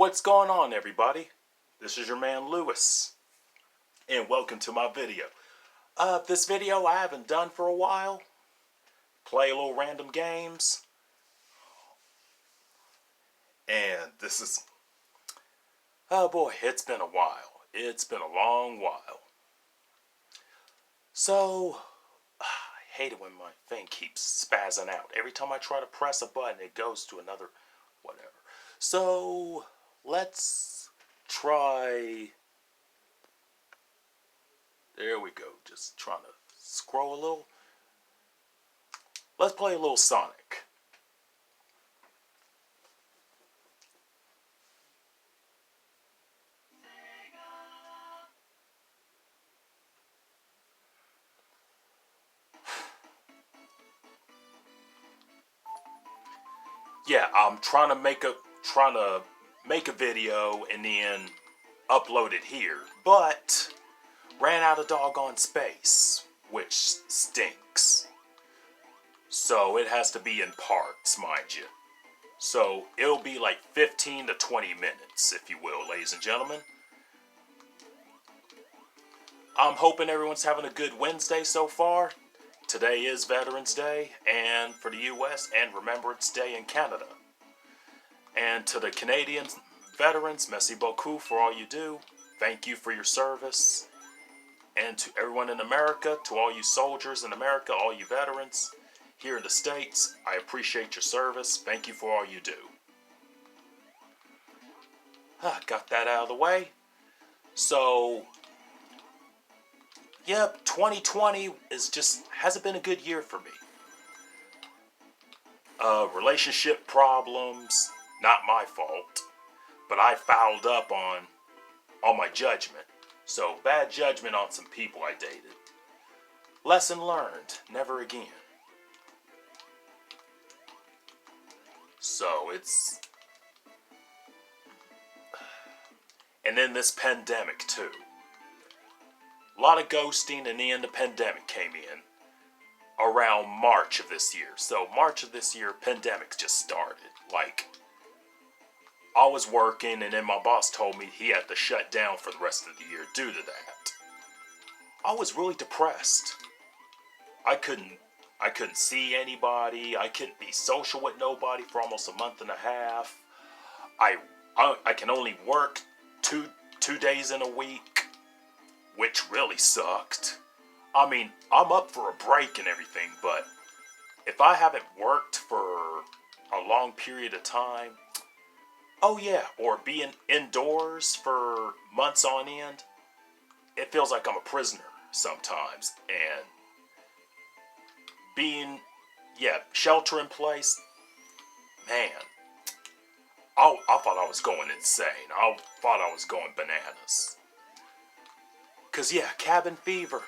What's going on, everybody? This is your man Lewis, and welcome to my video. This video I haven't done for a while. Play a little random games. And this is... oh boy, it's been a while. It's been a long while. So, I hate it when my thing keeps spazzing out. Every time I try to press a button, it goes to another whatever. So, let's try... there we go. Just trying to scroll a little. Let's play a little Sonic. Yeah, I'm trying to make a video and then upload it here, but ran out of doggone space, which stinks. So it has to be in parts, mind you. So it'll be like 15 to 20 minutes, if you will, ladies and gentlemen. I'm hoping everyone's having a good Wednesday so far. Today is Veterans Day, and for the US, and Remembrance Day in Canada. And to the Canadian veterans, merci beaucoup for all you do. Thank you for your service. And to everyone in America, to all you soldiers in America, all you veterans here in the States, I appreciate your service. Thank you for all you do. Got that out of the way. So, yep, 2020 hasn't been a good year for me. Relationship problems, not my fault, but I fouled up on my judgment. So, bad judgment on some people I dated. Lesson learned, never again. So, it's... and then this pandemic, too. A lot of ghosting, and then the pandemic came in around March of this year. So, March of this year, pandemic just started. Like, I was working, and then my boss told me he had to shut down for the rest of the year due to that. I was really depressed. I couldn't see anybody. I couldn't be social with nobody for almost a month and a half. I can only work two days in a week, which really sucked. I mean, I'm up for a break and everything, but if I haven't worked for a long period of time, oh yeah, or being indoors for months on end, it feels like I'm a prisoner sometimes. And being, shelter in place, man, I thought I was going insane. I thought I was going bananas. Cause cabin fever.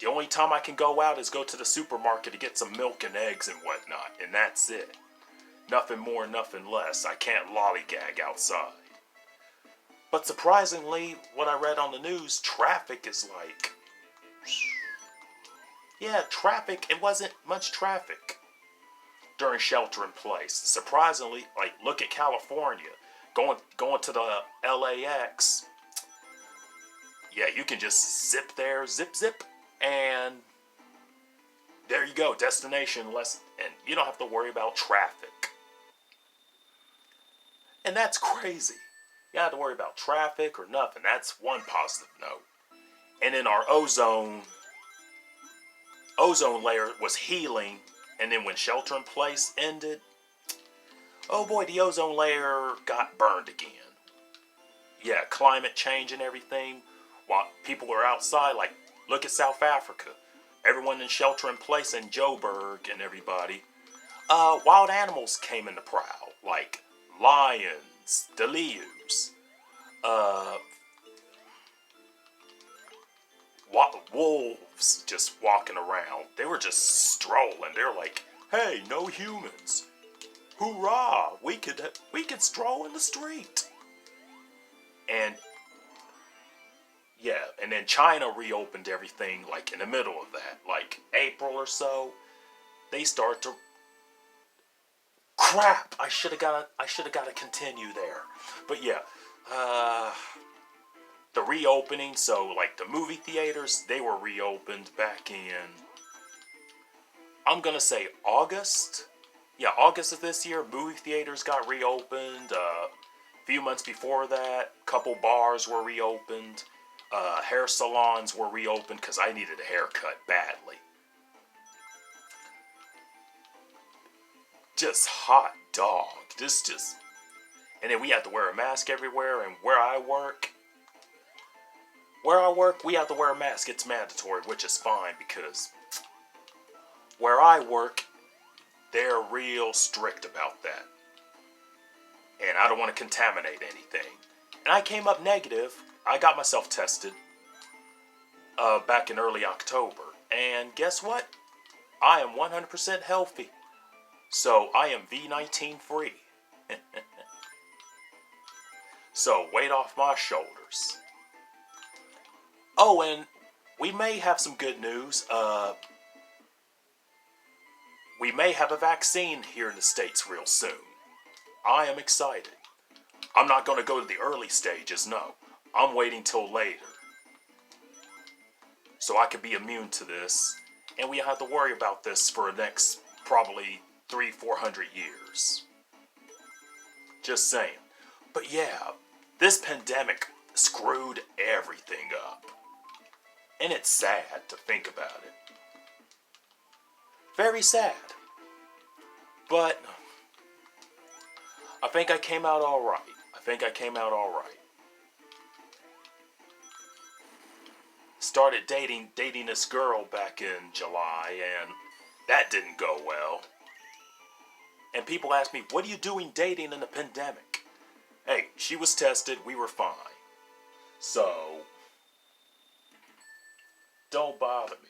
The only time I can go out is go to the supermarket to get some milk and eggs and whatnot, and that's it. Nothing more, nothing less. I can't lollygag outside. But surprisingly, what I read on the news, traffic is like... traffic, it wasn't much traffic during shelter in place. Surprisingly, like, look at California. Going to the LAX. Yeah, you can just zip there, zip, and there you go, destination less, and you don't have to worry about traffic. And that's crazy. You don't have to worry about traffic or nothing. That's one positive note. And then our ozone layer was healing, and then when shelter in place ended, oh boy, the ozone layer got burned again. Yeah, climate change and everything. While people are outside, like, look at South Africa. Everyone in shelter in place in Joburg and everybody. Wild animals came in the prowl, like lions, deliriums, wolves just walking around. They were just strolling. They were like, hey, no humans. Hoorah, we could stroll in the street. And and then China reopened everything, like, in the middle of that, like April or so. They start to crap! I should have got to continue there. But yeah, the reopening. So like the movie theaters, they were reopened back in, I'm gonna say August. Yeah, August of this year. Movie theaters got reopened. A few months before that, couple bars were reopened. Hair salons were reopened because I needed a haircut badly. Just hot dog. This just. And then we have to wear a mask everywhere. And where I work, we have to wear a mask. It's mandatory, which is fine because where I work, they're real strict about that. And I don't want to contaminate anything. And I came up negative. I got myself tested back in early October. And guess what? I am 100% healthy. So I am V19 free. So weight off my shoulders. Oh, and we may have some good news. We may have a vaccine here in the States real soon. I am excited. I'm not going to go to the early stages, no. I'm waiting till later. So I can be immune to this. And we don't have to worry about this for the next probably 300-400 years. Just saying. But yeah, this pandemic screwed everything up. And it's sad to think about it. Very sad. But I think I came out alright. Started dating this girl back in July, and that didn't go well. And people ask me, what are you doing dating in a pandemic? Hey, she was tested, we were fine. So, don't bother me.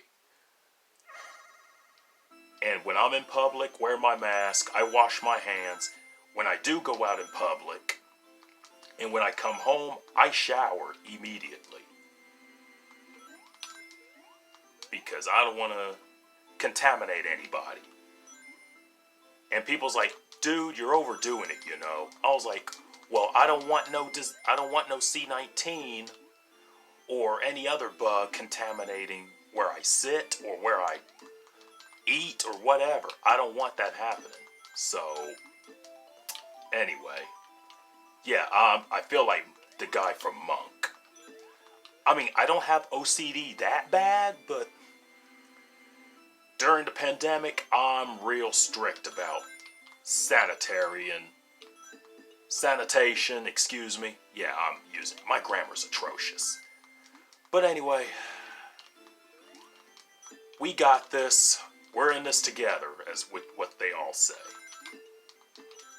And when I'm in public, wear my mask, I wash my hands. When I do go out in public, and when I come home, I shower immediately. Because I don't want to contaminate anybody. And people's like, dude, you're overdoing it, you know. I was like, well, I don't want no C19 or any other bug contaminating where I sit or where I eat or whatever. I don't want that happening. So, anyway, yeah, I feel like the guy from Monk. I mean, I don't have OCD that bad, but during the pandemic, I'm real strict about sanitation, excuse me. Yeah, I'm using, my grammar's atrocious. But anyway, we got this. We're in this together, as with what they all say.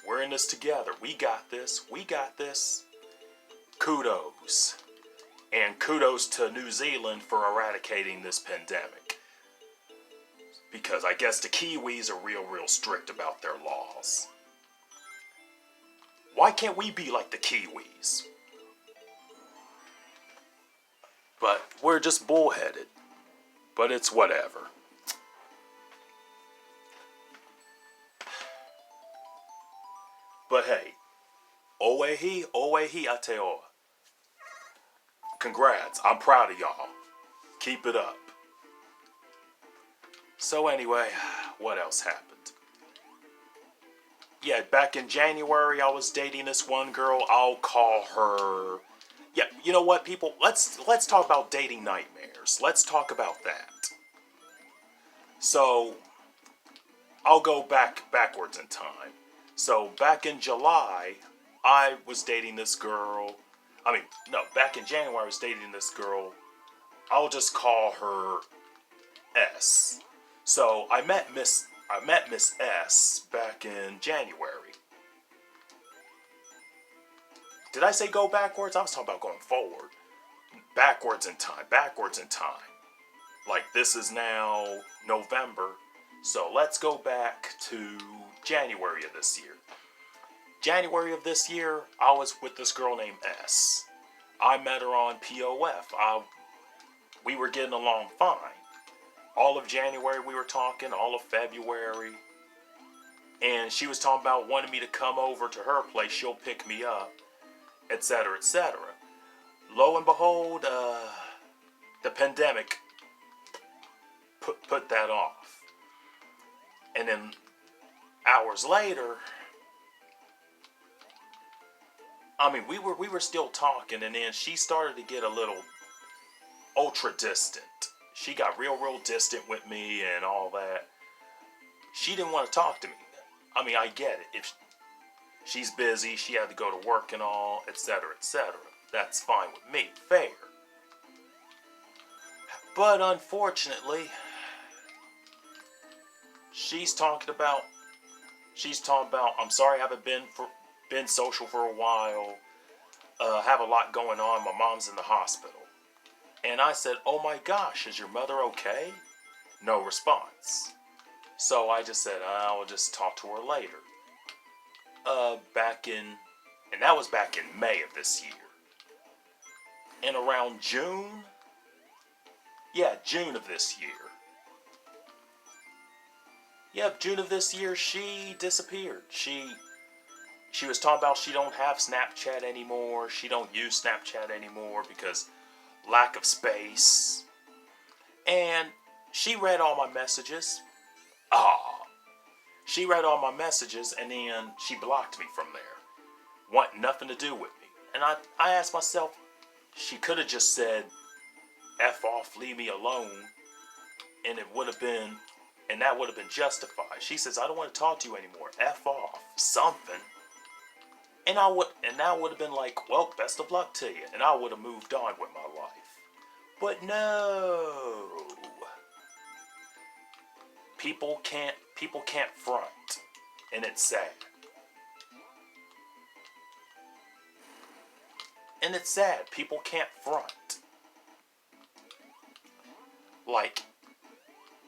We're in this together. We got this. Kudos. And kudos to New Zealand for eradicating this pandemic. Because I guess the Kiwis are real strict about their laws. Why can't we be like the Kiwis? But we're just bullheaded. But it's whatever. But hey, Owehi, Ateoa. Congrats, I'm proud of y'all. Keep it up. So anyway, what else happened? Yeah, back in January, I was dating this one girl. I'll call her... Yeah, you know what, people? Let's talk about dating nightmares. Let's talk about that. So, I'll go backwards in time. So, back in July, I was dating this girl. Back in January, I was dating this girl. I'll just call her S. So, I met Miss S back in January. Did I say go backwards? I was talking about going forward. Backwards in time. Like, this is now November. So let's go back to January of this year. January of this year, I was with this girl named S. I met her on POF. We were getting along fine. All of January we were talking, all of February. And she was talking about wanting me to come over to her place. She'll pick me up, etc., etc. Lo and behold, the pandemic put that off. And then hours later, I mean, we were still talking, and then she started to get a little ultra distant. She got real distant with me and all that. She didn't want to talk to me. I mean, I get it. If she's busy, she had to go to work and all, etc., etc. That's fine with me. Fair. But unfortunately, she's talking about, I'm sorry I haven't been social for a while. Have a lot going on. My mom's in the hospital. And I said, oh my gosh, is your mother okay? No response. So I just said, I'll just talk to her later. And that was back in May of this year. And around June of this year. June of this year, she disappeared. She was talking about she don't have Snapchat anymore. She don't use Snapchat anymore because lack of space. And she read all my messages. She read all my messages, and then she blocked me from there. Want nothing to do with me. And I asked myself, she could have just said, F off, leave me alone, and that would have been justified. She says, I don't want to talk to you anymore. F off, something. And that would have been like, well, best of luck to you. And I would have moved on with my life. But no. People can't front. And it's sad. People can't front. Like,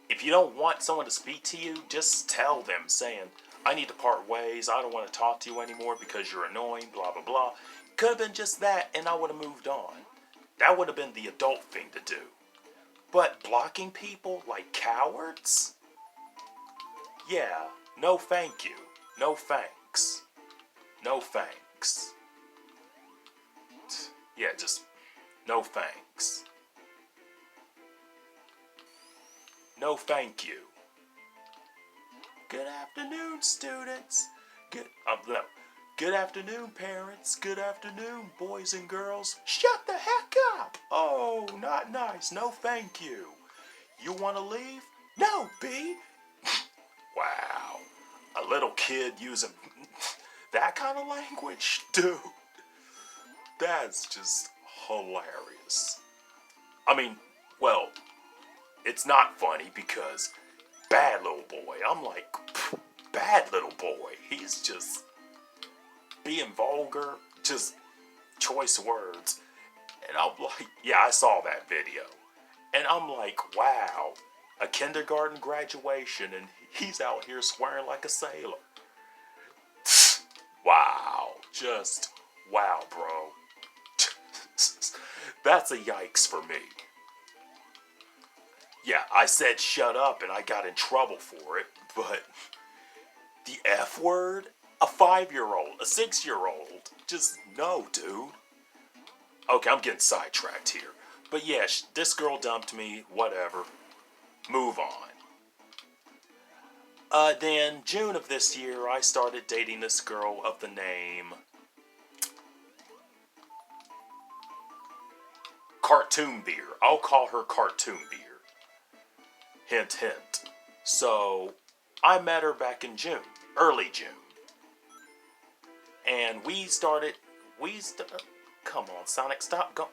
if you don't want someone to speak to you, just tell them, saying, I need to part ways, I don't want to talk to you anymore because you're annoying, blah, blah, blah. Could have been just that, and I would have moved on. That would have been the adult thing to do. But blocking people like cowards? Yeah, no thank you. No thanks. No thanks. Yeah, just no thanks. No thank you. Good afternoon, students. Good afternoon, parents. Good afternoon, boys and girls. Shut the heck up. Oh, not nice. No thank you. You want to leave? No, B. Wow. A little kid using that kind of language? Dude, that's just hilarious. I mean, well, it's not funny because bad little boy. I'm like, bad little boy. He's just being vulgar, just choice words. And I'm like, yeah, I saw that video. And I'm like, wow, a kindergarten graduation and he's out here swearing like a sailor. Wow, just wow, bro. That's a yikes for me. Yeah, I said shut up and I got in trouble for it, but the F word? A 5-year-old, a 6-year-old, just no, dude. Okay, I'm getting sidetracked here. But yeah, this girl dumped me, whatever. Move on. Then, June of this year, I started dating this girl of the name Cartoon Beer. I'll call her Cartoon Beer. Hint, hint. So, I met her back in June, early June. And come on, Sonic, stop going.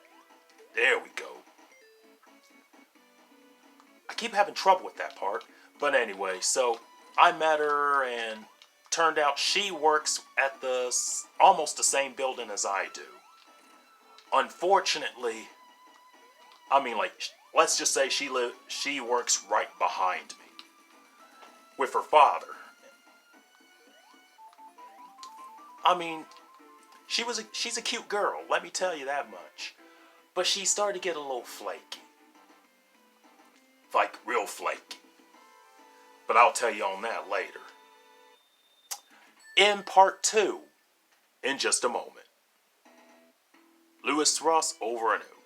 There we go. I keep having trouble with that part. But anyway, so I met her and turned out she works at almost the same building as I do. Unfortunately, I mean, like, let's just say she works right behind me with her father. I mean, she's a cute girl, let me tell you that much. But she started to get a little flaky. Like, real flaky. But I'll tell you on that later. in part 2 in just a moment. Lewis Ross over and out.